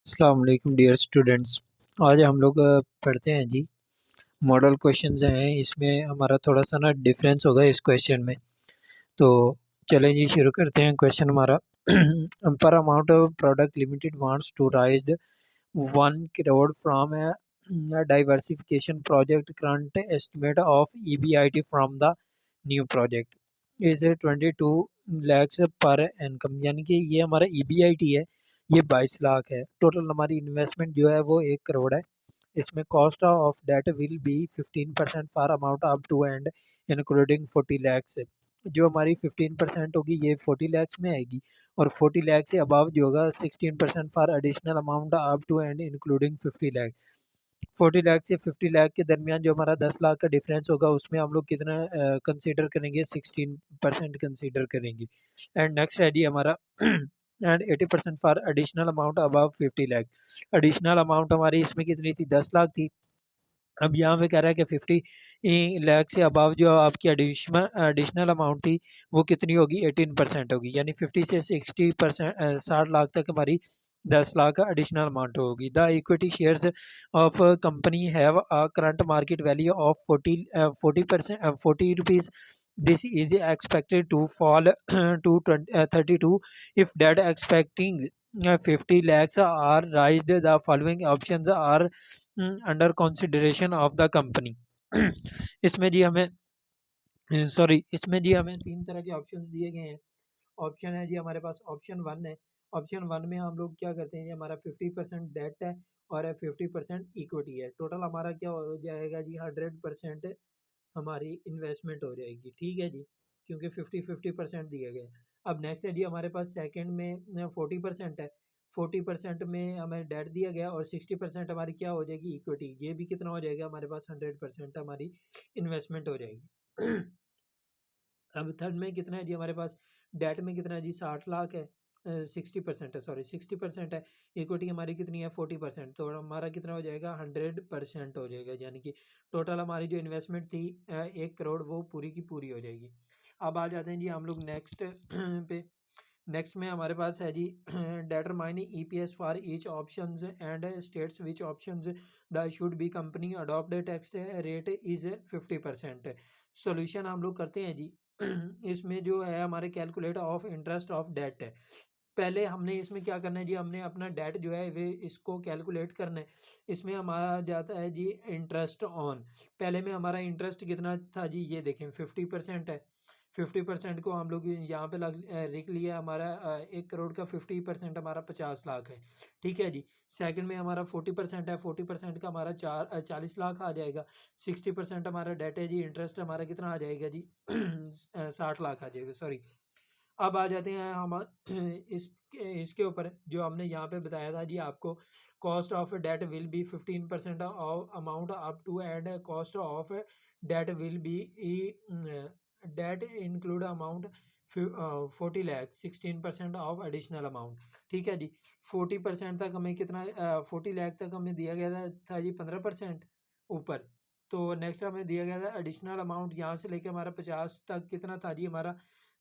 अस्सलाम वालेकुम dear students. आज हम लोग पढ़ते हैं जी। मॉडल क्वेश्चंस हैं, इसमें हमारा थोड़ा सा ना डिफरेंस होगा इस क्वेश्चन में। तो चलें जी, शुरू करते हैं क्वेश्चन हमारा। पर amount of product limited wants to raise 1 crore from a diversification project. Current estimate of EBIT from the new project is 22 lakhs पर इनकम, यानी कि ये हमारा EBIT है, ये 22 लाख है। टोटल हमारी इन्वेस्टमेंट जो है वो 1 करोड़ है। इसमें cost of debt will be 15% for amount up to and including 40 lakhs. जो हमारी 15% होगी ये 40 लैक्स में आएगी, और 40 लैक्स से अबव जो होगा 16% for additional amount up to and including 50 lakhs. 40 lakh से 50 लाख के दरमियान जो हमारा 10 लाख का डिफरेंस होगा उसमें हम लोग कितना कंसीडर करेंगे, 16% कंसीडर करेंगे। एंड नेक्स्ट है जी हमारा and 80% for additional amount above 50 lakh. Additional amount हमारी इसमें कितनी थी, 10 लाख थी। अब यहाँ पे कह रहा है कि 50 लाख से अबव जो आपकी एडिशनल अमाउंट थी वो कितनी होगी, 18% होगी। यानी 50 से 60%, 60 लाख तक हमारी 10 लाख का एडिशनल अमाउंट होगी। The equity shares of company have a current market value of 40 rupees. This is expected to fall to 32 if that expecting 50 lakhs are raised. The following options are under consideration of the company. इसमें जी हमें इसमें जी हमें तीन तरह के options दिए गए हैं। ऑप्शन है जी हमारे पास ऑप्शन वन है। ऑप्शन वन में हम लोग क्या करते हैं जी, हमारा 50% डेट है और 50% इक्विटी है। टोटल हमारा क्या हो जाएगा जी, 100% हमारी इन्वेस्टमेंट हो जाएगी। ठीक है जी, क्योंकि 50-50% दिए गए। अब नेक्स्ट है जी हमारे पास सेकंड में 40% है। 40% में हमें डेट दिया गया और 60% हमारी क्या हो जाएगी, इक्विटी। ये भी कितना हो जाएगा हमारे पास, 100% हमारी इन्वेस्टमेंट हो जाएगी। अब थर्ड में कितना है जी हमारे पास, डेट में कितना है जी, 60 लाख है। 60% है, सॉरी 60% है। इक्विटी हमारी कितनी है, 40%। तो हमारा कितना हो जाएगा, 100% हो जाएगा। यानी कि टोटल हमारी जो इन्वेस्टमेंट थी 1 करोड़, वो पूरी की पूरी हो जाएगी। अब आ जाते हैं जी हम लोग नेक्स्ट पे। नेक्स्ट में हमारे पास है जी determine EPS for each options and states which options the should be company adopt tax rate is 50%। Solution हम लोग करते हैं जी। इसमें जो है हमारे calculate of interest of debt है। पहले हमने इसमें क्या करना है जी, हमने अपना डेट जो है वे इसको कैलकुलेट करना है। इसमें हमारा जाता है जी इंटरेस्ट ऑन। पहले में हमारा इंटरेस्ट कितना था जी, ये देखें 50% है। 50% को हम लोग यहाँ पे लिख लिया, हमारा 1 करोड़ का 50% हमारा 50 लाख है। ठीक है जी। सेकंड में हमारा 40% है। 40% का हमारा 40 लाख आ जाएगा। 60% हमारा डेट है जी, इंटरेस्ट हमारा कितना आ जाएगा जी 60 लाख आ जाएगा, सॉरी। अब आ जाते हैं हम इस इसके ऊपर जो हमने यहाँ पे बताया था जी आपको। Cost of debt will be 15% of amount up to and cost of debt will be debt include amount 40 lakh 16% of additional amount. ठीक है जी। 40% तक हमें कितना, 40 लाख तक हमें दिया गया था जी 15% ऊपर। तो नेक्स्ट हमें दिया गया था एडिशनल अमाउंट, यहाँ से लेके हमारा 50 तक कितना था जी, हमारा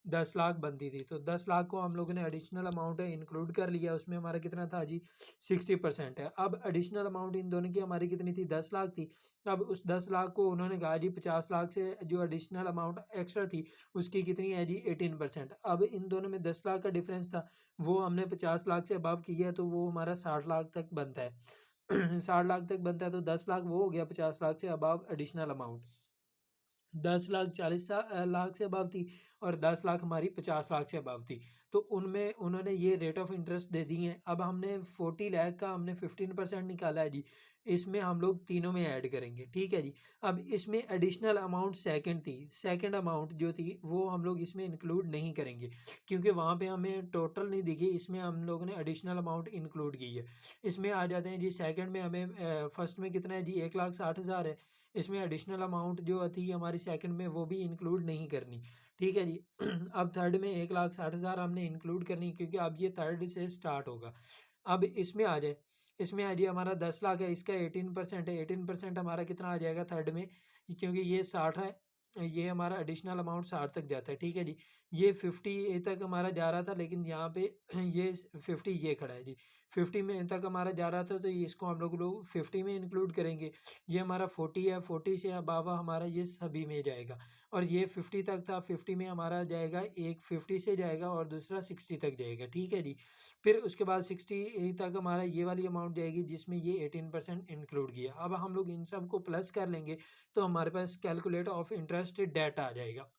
10 लाख बनती थी। तो 10 लाख को हम लोगों ने एडिशनल अमाउंट इंक्लूड कर लिया, उसमें हमारा कितना था जी, 60% है। अब एडिशनल अमाउंट इन दोनों की हमारी कितनी थी, 10 लाख थी। अब उस 10 लाख को उन्होंने कहा जी 50 लाख से जो एडिशनल अमाउंट एक्स्ट्रा थी उसकी कितनी है जी, 18%। अब इन दोनों में 10 लाख का डिफरेंस था, वो हमने 50 लाख से अबव किया है, तो वो हमारा 60 लाख तक बनता है। 60 लाख तक बनता है, तो 10 लाख वो हो गया 50 लाख से above additional amount. 10 lakh 40 lakh से अबव थी, और 10 लाख हमारी 50 लाख से अबव थी। तो उनमें उन्होंने ये रेट ऑफ इंटरेस्ट दे दी है। अब हमने 40 लाख का हमने 15% निकाला है जी, इसमें हम लोग तीनों में ऐड करेंगे। ठीक है जी। अब इसमें एडिशनल अमाउंट सेकंड थी, सेकंड अमाउंट जो थी वो हम लोग इसमें इंक्लूड नहीं करेंगे, क्योंकि वहाँ पे हमें टोटल नहीं दिखी, इसमें हम लोगों ने एडिशनल अमाउंट इंक्लूड की है। इसमें आ जाते हैं जी सेकंड में, हमें फर्स्ट में कितना है जी, 1,60,000 है। इसमें एडिशनल अमाउंट जो थी हमारी सेकंड में वो भी इंक्लूड नहीं करनी। ठीक है जी। अब थर्ड में 1,60,000 हमने इंक्लूड करनी, क्योंकि अब ये थर्ड से स्टार्ट होगा। अब इसमें आ जाए, इसमें आ जाए हमारा 10 लाख है, इसका 18% है। 18% हमारा कितना आ जाएगा थर्ड में, क्योंकि ये 60 है, ये हमारा एडिशनल अमाउंट 60 तक जाता है, ठीक है जी। ये 50 तक हमारा जा रहा था, लेकिन यहाँ पे ये 50 ये खड़ा है जी। 50 में तक हमारा जा रहा था, तो ये इसको हम लोग 50 में इंक्लूड करेंगे। ये हमारा 40 है, 40 से अबावा हमारा ये सभी में जाएगा। और ये 50 तक था, 50 में हमारा जाएगा, एक 50 से जाएगा और दूसरा 60 तक जाएगा, ठीक है जी। फिर उसके बाद 60 तक हमारा ये वाली अमाउंट जाएगी, जिसमें ये 18% इंक्लूड किया। अब हम लोग इन सब को प्लस कर लेंगे, तो हमारे पास कैलकुलेट ऑफ इंटरेस्ट डेट आ जाएगा।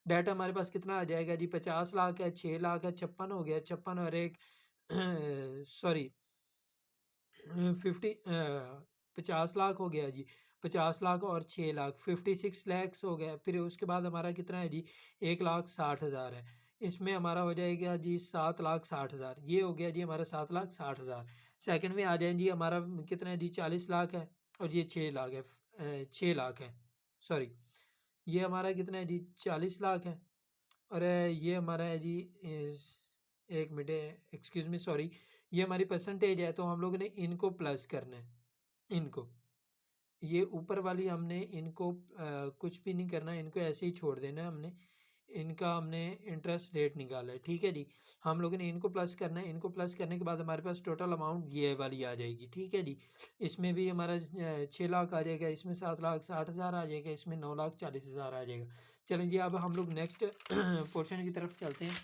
डेट हमारे पास कितना आ जाएगा जी, 50 लाख है, 6 लाख है, 56 हो गया, 56 और एक सॉरी 50 लाख हो गया जी, 50 लाख और 6 लाख 56 लैक्स हो गया। फिर उसके बाद हमारा कितना है जी, 1,60,000 है। इसमें हमारा हो जाएगा जी 7,60,000, ये हो गया जी हमारा 7,60,000। सेकंड में आ जाए जी, हमारा कितना है जी, 40 लाख है और ये 6 लाख है, 6 लाख है, सॉरी ये हमारा कितना है जी, 40 लाख है। और ये हमारा है जी, एक मिनट, एक्सक्यूज मी, सॉरी, ये हमारी परसेंटेज है, तो हम लोग ने इनको प्लस करना है, इनको, ये ऊपर वाली हमने इनको कुछ भी नहीं करना, इनको ऐसे ही छोड़ देना है हमने। इनका हमने इंटरेस्ट रेट निकाला है, ठीक है जी। हम लोगों ने इनको प्लस करना है, इनको प्लस करने के बाद हमारे पास टोटल अमाउंट ये वाली आ जाएगी, ठीक है जी। इसमें भी हमारा 6 लाख आ जाएगा, इसमें 7,60,000 आ जाएगा, इसमें 9,40,000 आ जाएगा। चलें जी, अब हम लोग नेक्स्ट पोर्शन की तरफ चलते हैं।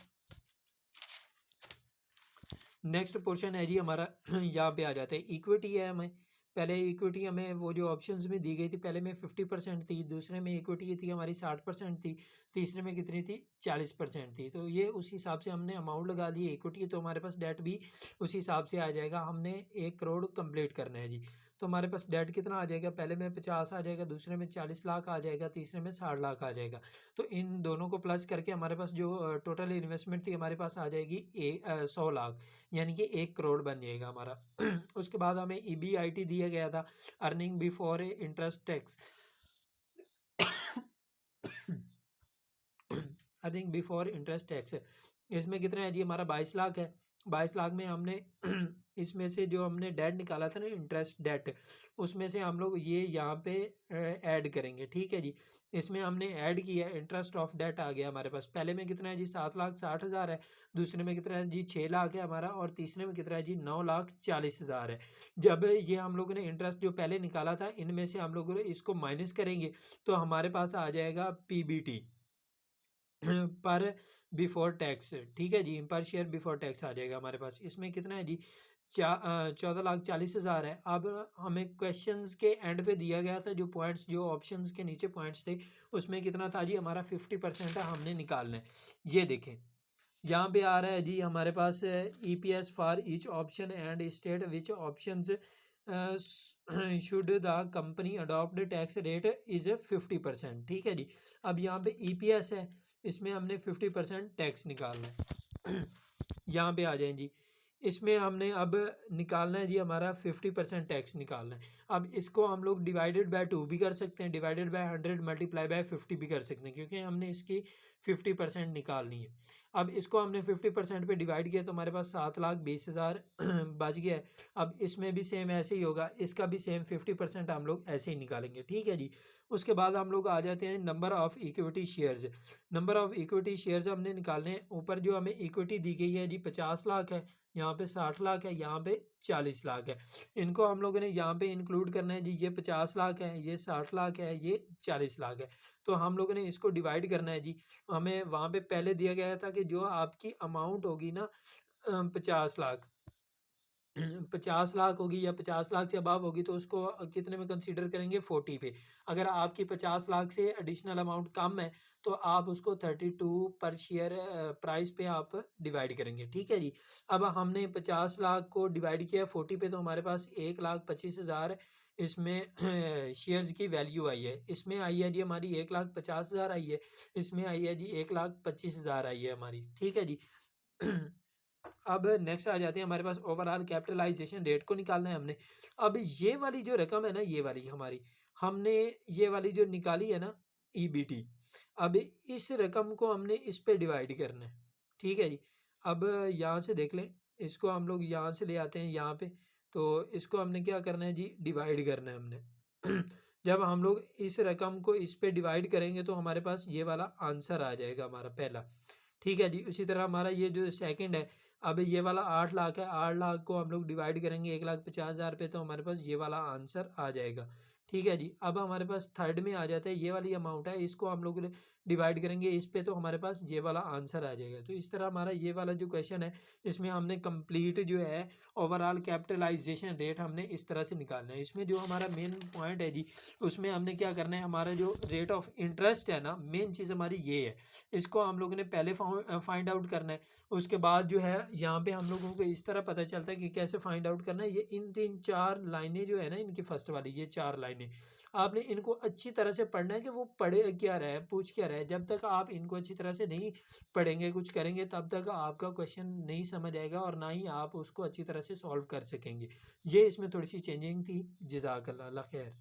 नेक्स्ट पोर्शन है जी हमारा, यहाँ पे आ जाते हैं, इक्विटी है हमें। पहले इक्विटी हमें वो जो ऑप्शंस में दी गई थी, पहले में 50% थी, दूसरे में इक्विटी थी हमारी 60% थी, तीसरे में कितनी थी, 40% थी। तो ये उस हिसाब से हमने अमाउंट लगा दी इक्विटी, तो हमारे पास डेट भी उस हिसाब से आ जाएगा। हमने 1 करोड़ कंप्लीट करना है जी, तो हमारे पास डेट कितना आ जाएगा, पहले में 50 आ जाएगा, दूसरे में 40 लाख आ जाएगा, तीसरे में 60 लाख आ जाएगा। तो इन दोनों को प्लस करके हमारे पास जो टोटल इन्वेस्टमेंट थी हमारे पास आ जाएगी 100 लाख, यानी कि 1 करोड़ बन जाएगा हमारा। उसके बाद हमें EBIT दिया गया था, earning before interest tax. Earning before interest tax, इसमें कितना है जी, हमारा 22 लाख है। 22 लाख में हमने इसमें से जो हमने डेट निकाला था ना, इंटरेस्ट डेट, उसमें से हम लोग ये यहाँ पे ऐड करेंगे, ठीक है जी। इसमें हमने ऐड किया, इंटरेस्ट ऑफ डेट आ गया हमारे पास। पहले में कितना है जी, 7,60,000 है, दूसरे में कितना है जी, 6 लाख है हमारा, और तीसरे में कितना है जी, 9,40,000 है। जब ये हम लोगों ने इंटरेस्ट जो पहले निकाला था, इनमें से हम लोग इसको माइनस करेंगे, तो हमारे पास आ जाएगा PBT पर बिफोर टैक्स, ठीक है जी, पर शेयर बिफोर टैक्स आ जाएगा हमारे पास। इसमें कितना है जी, 14,40,000 है। अब हमें क्वेश्चंस के एंड पे दिया गया था जो पॉइंट्स, जो ऑप्शंस के नीचे पॉइंट्स थे, उसमें कितना था जी, हमारा 50% है, हमने निकालना है। ये देखें, यहाँ पे आ रहा है जी हमारे पास, EPS for each option and state which options should the company adopt tax rate is 50%, ठीक है जी। अब यहाँ पे EPS है, इसमें हमने 50% टैक्स निकालना है। यहाँ पे आ जाए जी, इसमें हमने अब निकालना है जी, हमारा 50% टैक्स निकालना है। अब इसको हम लोग डिवाइडेड बाय 2 भी कर सकते हैं, डिवाइडेड बाय 100 मल्टीप्लाई बाय 50 भी कर सकते हैं, क्योंकि हमने इसकी 50% निकालनी है। अब इसको हमने 50% पे डिवाइड किया, तो हमारे पास 7,20,000 बच गया है। अब इसमें भी सेम ऐसे ही होगा, इसका भी सेम 50% हम लोग ऐसे ही निकालेंगे, ठीक है जी। उसके बाद हम लोग आ जाते हैं number of equity shares. Number of equity shares हमने निकालने हैं। ऊपर जो हमें इक्विटी दी गई है जी, 50 लाख है, यहाँ पे 60 लाख है, यहाँ पे 40 लाख है। इनको हम लोगों ने यहाँ पे इंक्लूड करना है जी, ये 50 लाख है, ये 60 लाख है, ये 40 लाख है। तो हम लोगों ने इसको डिवाइड करना है जी। हमें वहाँ पे पहले दिया गया था कि जो आपकी अमाउंट होगी ना, 50 लाख, 50 लाख होगी या 50 लाख से अबव होगी, तो उसको कितने में कंसीडर करेंगे, 40 पे। अगर आपकी 50 लाख से एडिशनल अमाउंट कम है, तो आप उसको 32 पर शेयर प्राइस पे आप डिवाइड करेंगे, ठीक है जी। अब हमने 50 लाख को डिवाइड किया 40 पे, तो हमारे पास 1,25,000 इसमें शेयर्स की वैल्यू आई है। इसमें आई है जी हमारी 1,50,000 आई है, इसमें आई है जी 1,25,000 आई है हमारी, ठीक है जी। अब नेक्स्ट आ जाते हैं, हमारे पास ओवरऑल कैपिटलाइजेशन रेट को निकालना है हमने। अब ये वाली जो रकम है ना, ये वाली हमारी, हमने ये वाली जो निकाली है ना, EBT, अब इस रकम को हमने इस पे डिवाइड करना है, ठीक है जी। अब यहाँ से देख लें, इसको हम लोग यहाँ से ले आते हैं यहाँ पे, तो इसको हमने क्या करना है जी, डिवाइड करना है हमने। जब हम लोग इस रकम को इस पे डिवाइड करेंगे तो हमारे पास ये वाला आंसर आ जाएगा हमारा पहला। ठीक है जी। उसी तरह हमारा ये जो सेकंड है, अब ये वाला 8 लाख है, 8 लाख को हम लोग डिवाइड करेंगे 1,50,000 पे, तो हमारे पास ये वाला आंसर आ जाएगा। ठीक है जी। अब हमारे पास थर्ड में आ जाता है, ये वाली अमाउंट है, इसको हम लोग डिवाइड करेंगे इस पे, तो हमारे पास ये वाला आंसर आ जाएगा। तो इस तरह हमारा ये वाला जो क्वेश्चन है, इसमें हमने कंप्लीट जो है ओवरऑल कैपिटलाइजेशन रेट हमने इस तरह से निकालना है। इसमें जो हमारा मेन पॉइंट है जी, उसमें हमने क्या करना है, हमारा जो रेट ऑफ इंटरेस्ट है ना, मेन चीज़ हमारी ये है, इसको हम लोगों ने पहले फाइंड आउट करना है। उसके बाद जो है यहाँ पे हम लोगों को इस तरह पता चलता है कि कैसे फाइंड आउट करना है। ये इन 3-4 लाइनें जो है ना, इनकी फर्स्ट वाली ये 4 लाइनें, आपने इनको अच्छी तरह से पढ़ना है कि वो पढ़े क्या रहा है, पूछ क्या रहा है। जब तक आप इनको अच्छी तरह से नहीं पढ़ेंगे, कुछ करेंगे, तब तक आपका क्वेश्चन नहीं समझ आएगा और ना ही आप उसको अच्छी तरह से सॉल्व कर सकेंगे। ये इसमें थोड़ी सी चेंजिंग थी। जज़ाकल्लाह, अल्लाह खैर।